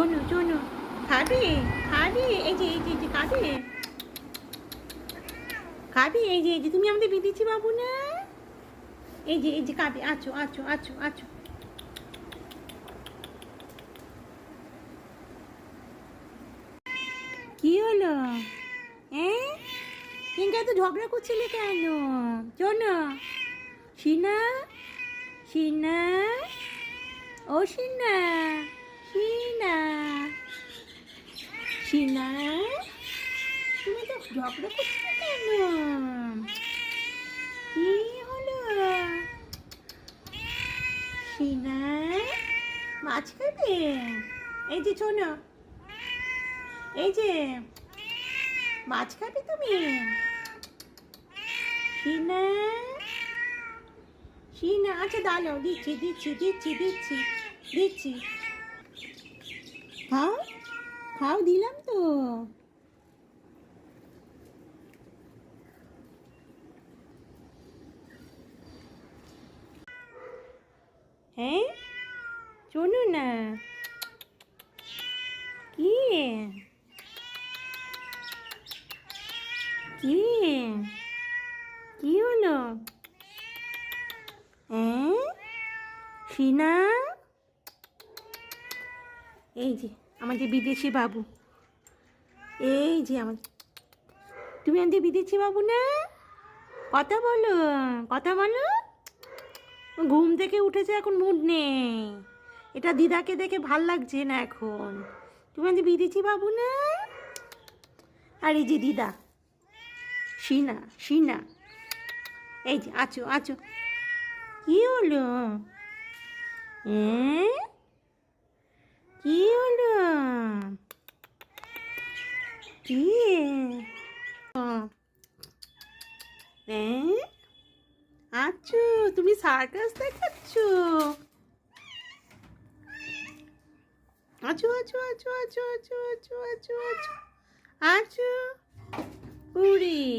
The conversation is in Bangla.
চনু চনু খাবি খাবি এই যে খাবি খাবি এই যে তুমি আমাদের বিদেশি বাবু না এই যে খাবি আছো আছো আছো আছো কি হলো হ্যাঁ কিন্তু এত ঝগড়া করছিলে কেন চনো শিনা শিনা ও শিনা শিনা শিনা তুমি তো ঝগড়া করছিলে কেন কি হলো শিনা মাছ খাবে এই যে শোনো এই যে মাছ খাবে তুমি শিনা শিনা আচ্ছা দাঁড়াও দিচ্ছি দিচ্ছি দিচ্ছি দিচ্ছি দিচ্ছি খাও খাও দিলাম তো হ্যাঁ শোনো না কি কি কি হলো হ্যাঁ শিনা এই যে আমাদের বিদেশি বাবু এই যে আমাদের তুমি আমাদের বিদেশি বাবু না কথা বলো কথা বলো ঘুম থেকে উঠেছে এখন মুড নেই এটা দিদাকে দেখে ভাল লাগছে না এখন তুমি আমাদের বিদেশি বাবু না আর এই যে দিদা শিনা শিনা এই যে আছো আছো কি হলো কি হলো কি আছো তুমি সার্কাস দেখাচ্ছ আছো আছো আছো আছো আছো আছো আছো আছো আছো উড়ি